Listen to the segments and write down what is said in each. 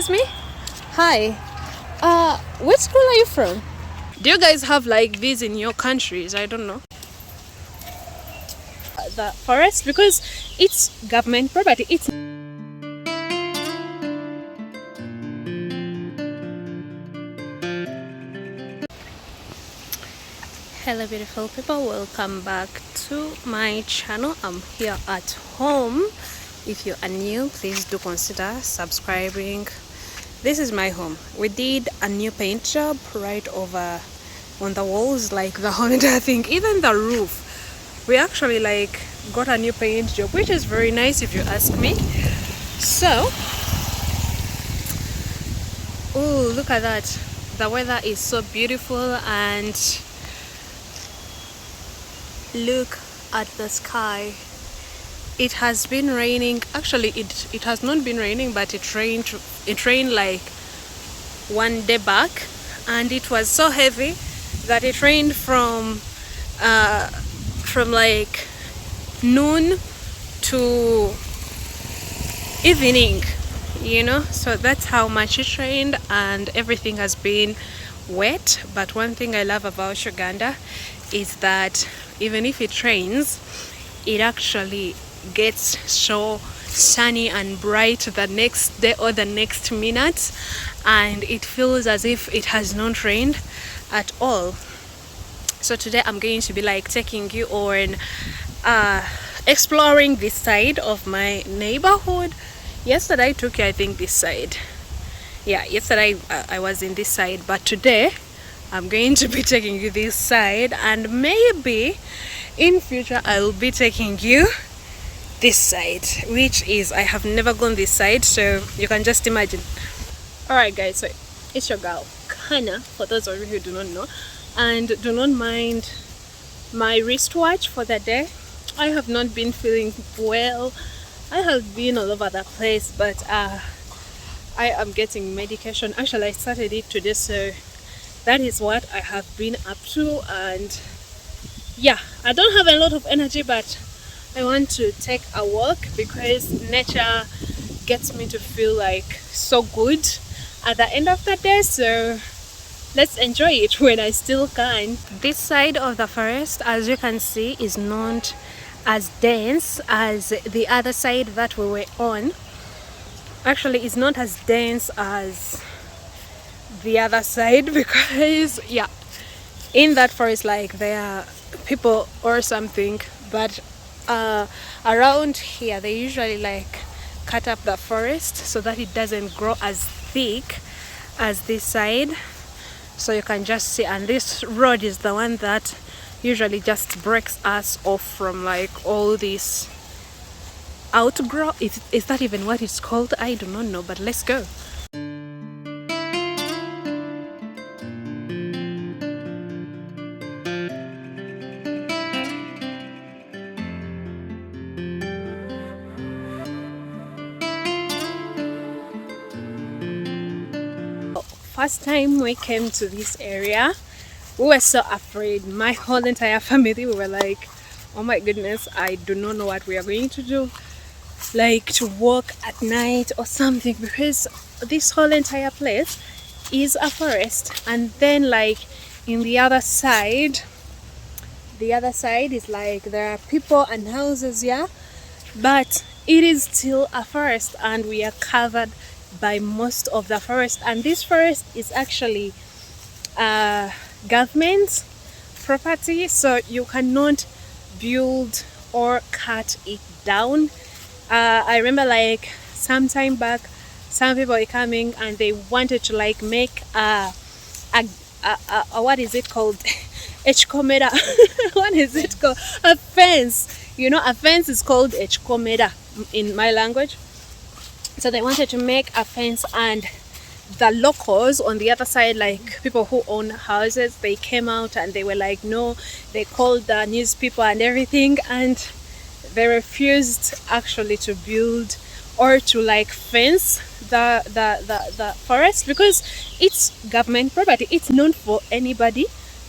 recognize me? Hi. Which school are you from? Do you guys have like these in your countries? I don't know. The forest, because it's government property. It's Hello beautiful people, welcome back to my channel. I'm here at home. If you are new, please do consider subscribing. This is my home. We did a new paint job right over on the walls, like the whole entire thing, even the roof. We actually like got a new paint job, which is very nice if you ask me. So oh, look at that. The weather is so beautiful, and look at the sky. It has been raining. Actually, it has not been raining, but it rained like one day back, and it was so heavy that it rained from like noon to evening, you know. So that's how much it rained, and everything has been wet. But one thing I love about Uganda is that even if it rains, it actually gets so sunny and bright the next day or the next minute, and it feels as if it has not rained at all. So today I'm going to be like taking you on exploring this side of my neighborhood. Yesterday I took you, I think, this side. Yeah, yesterday I was in this side, but today I'm going to be taking you this side, and maybe in future I'll be taking you this side, which is, I have never gone this side, so you can just imagine. Alright guys, so it's your girl Kana, for those of you who do not know, and do not mind my wristwatch for the day. I have not been feeling well. I have been all over the place, but I am getting medication. Actually, I started it today, so that is what I have been up to. And yeah, I don't have a lot of energy, but I want to take a walk because nature gets me to feel like so good at the end of the day. So let's enjoy it when I still can. This side of the forest, as you can see, is not as dense as the other side that we were on. Actually, it's not as dense as the other side because yeah, in that forest, like, there are people or something, but around here they usually like cut up the forest so that it doesn't grow as thick as this side. So you can just see, and this road is the one that usually just breaks us off from like all this outgrow. Is that even what it's called? I do not know, but let's go. First time we came to this area, we were so afraid. My whole entire family, we were like, oh my goodness, I do not know what we are going to do, like to walk at night or something, because this whole entire place is a forest. And then like in the other side is like there are people and houses, yeah, but it is still a forest, and we are covered by most of the forest. And this forest is actually government property, so you cannot build or cut it down. I remember like some time back, some people were coming and they wanted to like make a what is it called? Echkomera. What is it called? A fence. You know, a fence is called echkomera in my language. So they wanted to make a fence, and the locals on the other side, like people who own houses, they came out and they were like, no. They called the newspaper and everything, and they refused actually to build or to like fence the forest, because it's government property. It's not for anybody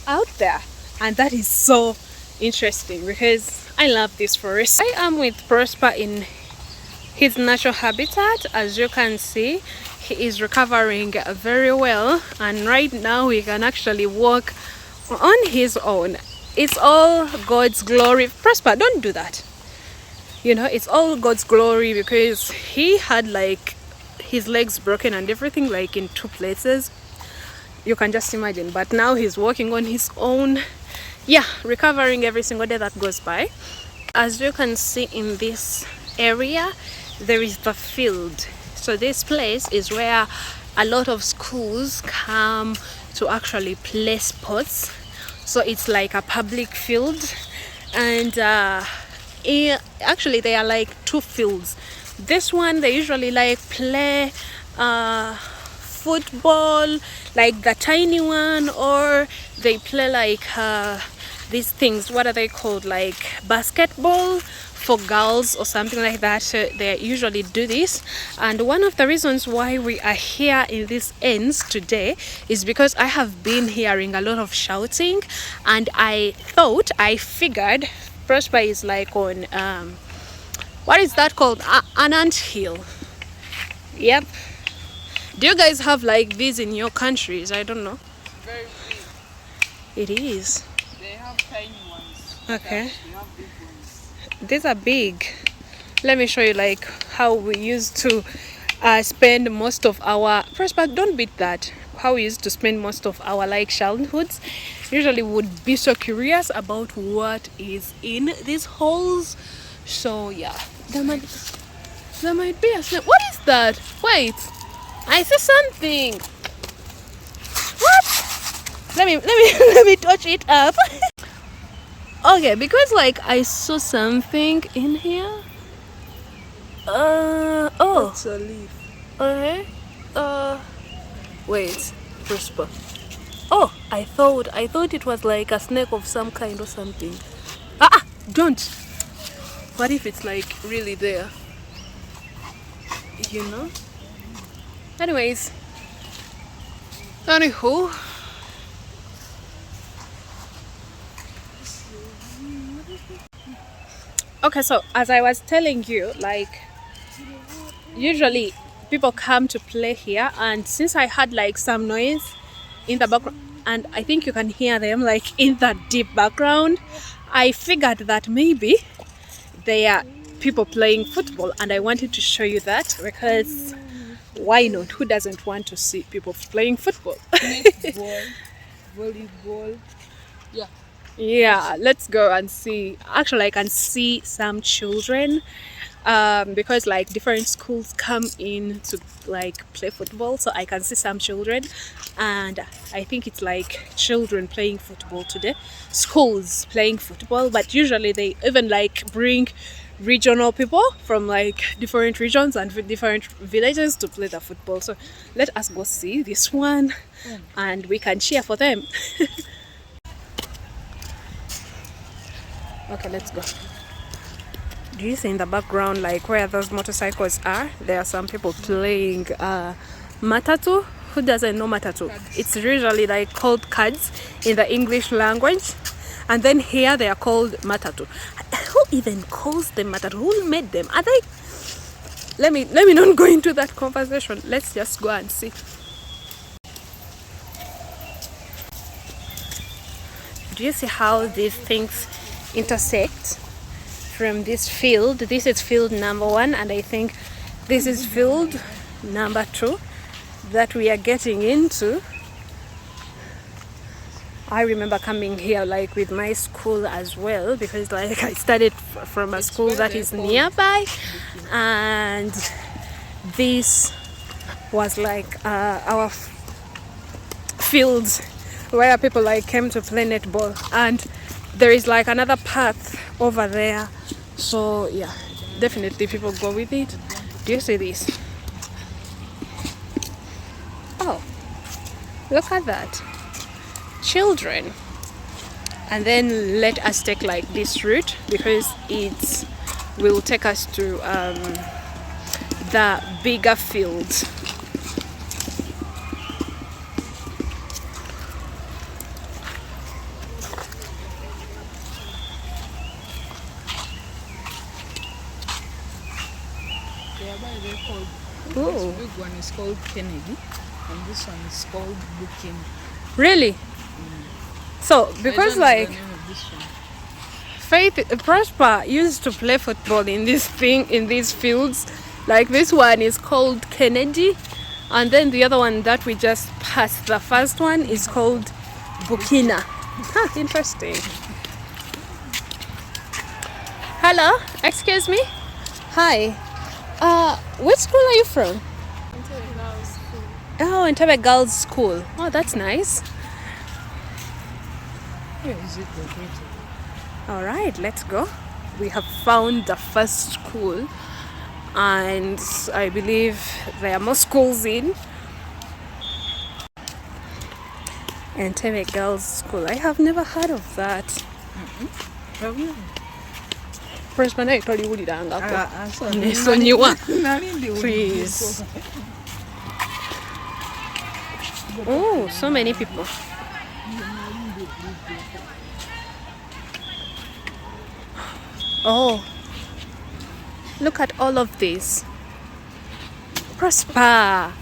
out there. And that is so interesting because I love this forest. I am with Prosper in his natural habitat. As you can see, he is recovering very well, and right now he can actually walk on his own. It's all God's glory. Prosper, don't do that. You know, it's all God's glory, because he had like his legs broken and everything, like in 2 places. You can just imagine, but now he's walking on his own. Yeah, recovering every single day that goes by. As you can see in this area, there is the field. So this place is where a lot of schools come to actually play sports. So it's like a public field, and actually there are like 2 fields. This one, they usually like play football, like the tiny one, or they play like these things, what are they called, like basketball for girls or something like that. So they usually do this, and one of the reasons why we are here in these ends today is because I have been hearing a lot of shouting, and I figured Prosper is like on what is that called, an ant hill. Yep. Do you guys have like these in your countries? I don't know. Very big. It is. They have tiny ones. Okay. They have big ones. These are big. Let me show you like how we used to spend most of our, Prosper, don't beat that. How we used to spend most of our like childhoods. Usually would be so curious about what is in these holes. So yeah, there might be a snake. What is that? Wait, I see something. What? Let me let me touch it up. Okay, because like I saw something in here. Oh. It's a leaf. Okay. Wait, Prosper. Oh, I thought it was like a snake of some kind or something. Don't. What if it's like really there? You know? Anyways. Anywho. Okay, so as I was telling you, like usually people come to play here, and since I had like some noise in the background, and I think you can hear them like in the deep background, I figured that maybe they are people playing football, and I wanted to show you that, because why not? Who doesn't want to see people playing football? Netball, volleyball. Yeah. Yeah, let's go and see. Actually, I can see some children, because like different schools come in to like play football, so I can see some children, and I think it's like children playing football today, schools playing football. But usually they even like bring regional people from like different regions and different villages to play the football. So let us go see this one, and we can cheer for them. Okay, let's go. Do you see in the background, like where those motorcycles are, there are some people playing matatu? Who doesn't know matatu? It's usually like called cards in the English language, and then here they are called matatu. Who even calls them matatu? Who made them? Are they? Let me not go into that conversation. Let's just go and see. Do you see how these things intersect from this field? This is field number 1, and I think this is field number 2 that we are getting into. I remember coming here like with my school as well, because like I studied from a school that is nearby, and this was like our fields where people like came to play netball, and there is like another path over there. So yeah, definitely people go with it. Do you see this? Oh, look at that. Children. And then let us take like this route, because it will take us to the bigger field. one is called Kennedy, and this one is called Booking. Really? So because like The name of this one. Faith Prosper used to play football in these fields. Like this one is called Kennedy, and then the other one that we just passed, the first one, is called Bukina. Huh, interesting. Hello, excuse me. Hi. Which school are you from? Oh, Entebbe Girls School. Oh, that's nice. Where is it located? All right, let's go. We have found the first school, and I believe there are more schools in Entebbe Girls School. I have never heard of that. Have you? Prosper naye toliwulirangako. So Nesonyiwa. Please. Oh, so many people. Oh, look at all of this. Prosper.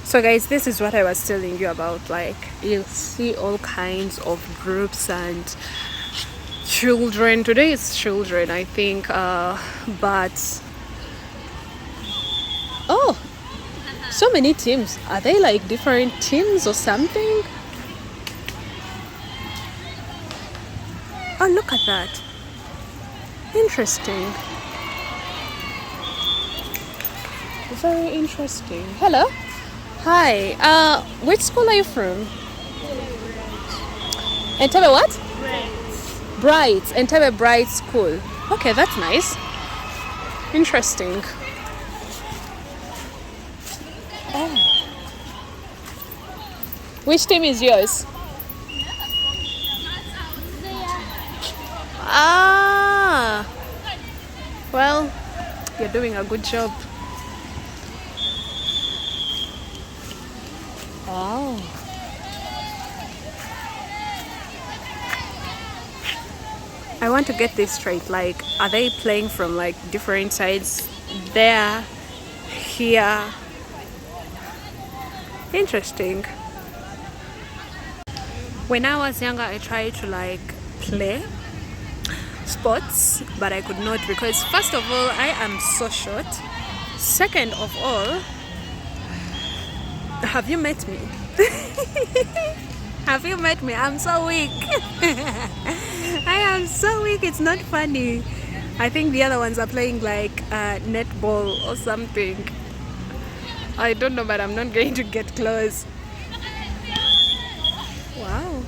So guys, this is what I was telling you about. Like, you'll see all kinds of groups and children. Today it's children, I think, but oh, so many teams. Are they like different teams or something? Oh, look at that. Interesting. Very interesting. Hello. Hi. Which school are you from? Entebbe what? Bright. Entebbe Bright School. Okay, that's nice. Interesting. Oh. Which team is yours? Ah. Well, you're doing a good job. Oh. I want to get this straight. Like, are they playing from like different sides? There, here. Interesting. When I was younger, I tried to like play sports, but I could not, because first of all, I am so short. Second of all, have you met me? Have you met me? I'm so weak. I am so weak, it's not funny. I think the other ones are playing like netball or something. I don't know, but I'm not going to get close. Wow.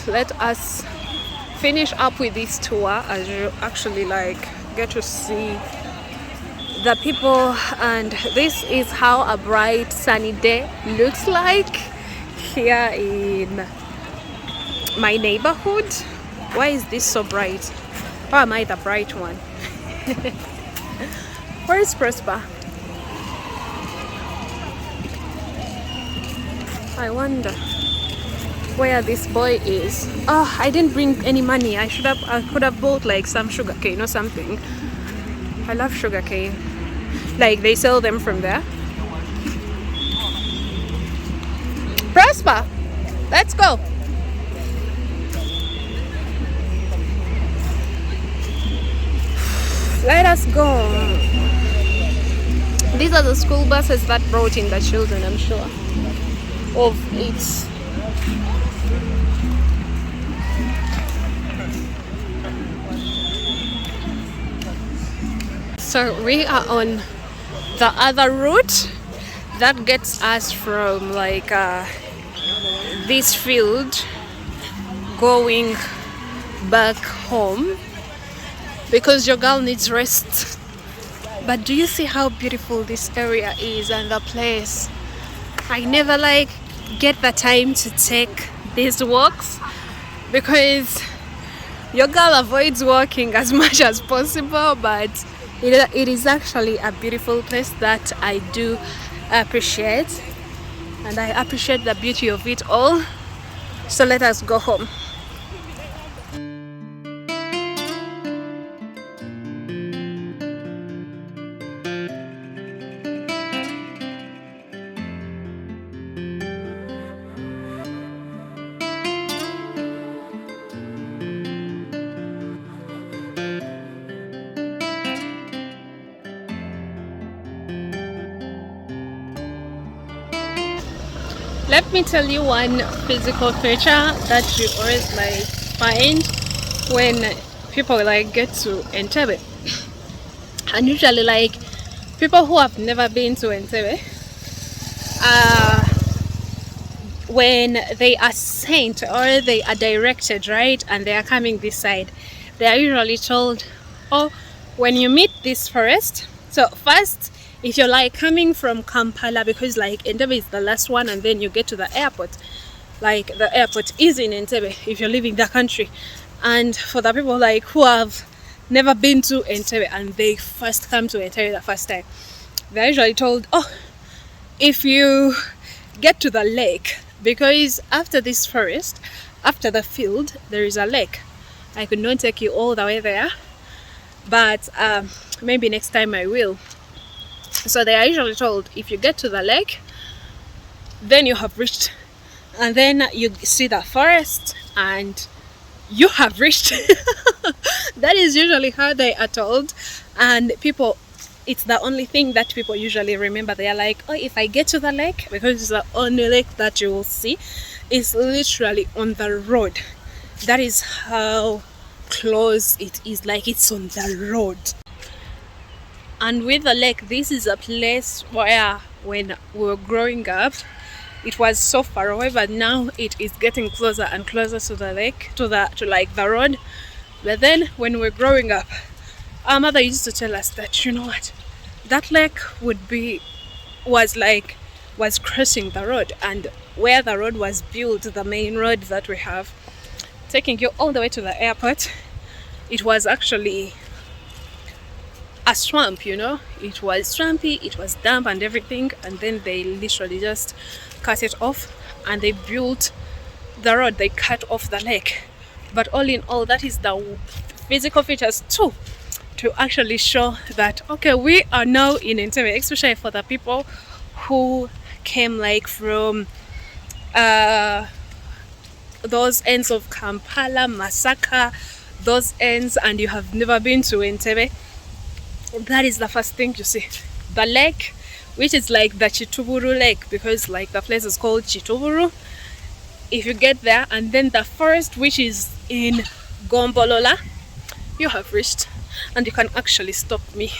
Let us finish up with this tour as you actually like get to see the people, and this is how a bright sunny day looks like here in my neighborhood. Why is this so bright? Why am I the bright one? Where is Prosper? I wonder where this boy is. Oh, I didn't bring any money. I could have bought like some sugar cane or something. I love sugar cane. Like, they sell them from there. Prosper, let's go. Let us go. These are the school buses that brought in the children, I'm sure of it. So we are on the other route that gets us from like this field going back home, because your girl needs rest. But do you see how beautiful this area is and the place? I never like get the time to take these walks because your girl avoids walking as much as possible, but it is actually a beautiful place that I do appreciate, and I appreciate the beauty of it all. So let us go home. Let me tell you one physical feature that you always like find when people like get to Entebbe. And usually like people who have never been to Entebbe, uh, when they are sent or they are directed, right, and they are coming this side, they are usually told, oh, when you meet this forest, so first, if you're like coming from Kampala, because like Entebbe is the last one, and then you get to the airport, like the airport is in Entebbe if you're leaving the country. And for the people like who have never been to Entebbe and they first come to Entebbe the first time, they're usually told, oh, if you get to the lake, because after this forest, after the field, there is a lake. I could not take you all the way there, but maybe next time I will. So they are usually told, if you get to the lake, then you have reached, and then you see the forest and you have reached. That is usually how they are told. And people, it's the only thing that people usually remember. They are like, oh, if I get to the lake, because it's the only lake that you will see, it's literally on the road. That is how close it is, like it's on the road. And with the lake, this is a place where when we were growing up, it was so far away, but now it is getting closer and closer to the lake, to like the road. But then when we were growing up, our mother used to tell us that, you know what, that lake was crossing the road, and where the road was built, the main road that we have, taking you all the way to the airport, it was actually a swamp, you know. It was swampy, it was damp and everything, and then they literally just cut it off and they built the road, they cut off the lake. But all in all, that is the physical features too, to actually show that, okay, we are now in Entebbe, especially for the people who came like from those ends of Kampala, Masaka, those ends, and you have never been to Entebbe. That is the first thing you see, the lake, which is like the KITUBULU lake, because like the place is called KITUBULU. If you get there, and then the forest, which is in Gombolola, you have reached. And you can actually stalk me.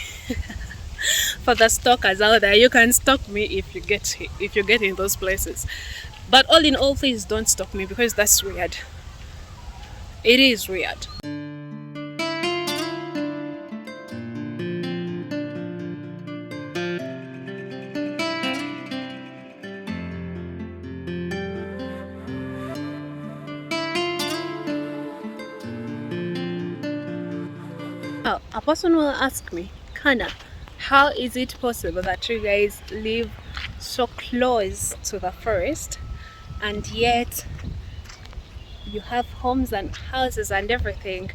For the stalkers out there, you can stalk me if you get in those places. But all in all, please don't stalk me, because that's weird. It is weird. Oh, a person will ask me, Kana, how is it possible that you guys live so close to the forest and yet you have homes and houses and everything?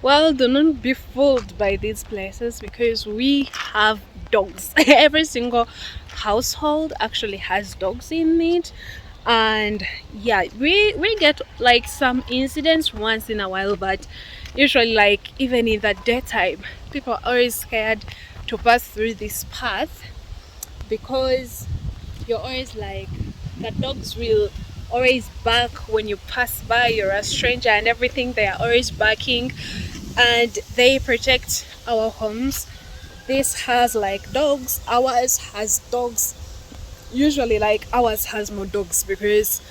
Well, do not be fooled by these places, because we have dogs. Every single household actually has dogs in it. And yeah, we get like some incidents once in a while, but usually like even in the daytime, people are always scared to pass through this path, because you're always like, the dogs will always bark when you pass by, you're a stranger and everything. They are always barking, and they protect our homes. This has like dogs, ours has dogs. Usually like ours has more dogs, because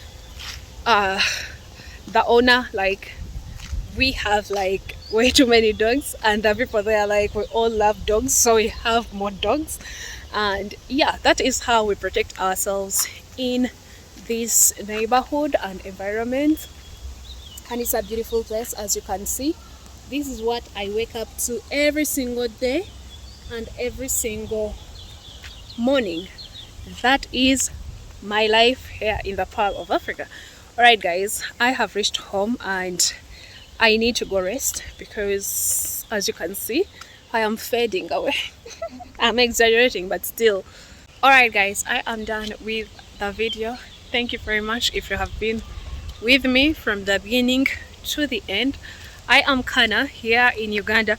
the owner, like, we have like way too many dogs, and the people there, like, we all love dogs, so we have more dogs. And yeah, that is how we protect ourselves in this neighborhood and environment. And it's a beautiful place, as you can see. This is what I wake up to every single day and every single morning. That is my life here in the Pearl of Africa. Alright guys, I have reached home and I need to go rest, because as you can see, I am fading away. I'm exaggerating, but still. Alright guys, I am done with the video. Thank you very much if you have been with me from the beginning to the end. I am Kana here in Uganda.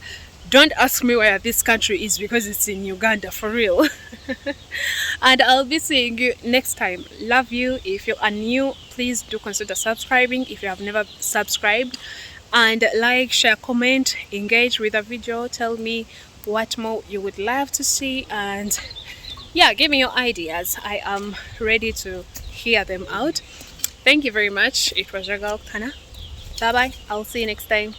Don't ask me where this country is, because it's in Uganda for real. And I'll be seeing you next time. Love you. If you are new, please do consider subscribing if you have never subscribed, and like, share, comment, engage with the video. Tell me what more you would love to see, and yeah, give me your ideas. I am ready to hear them out. Thank you very much. It was your girl Kana. Bye bye. I'll see you next time.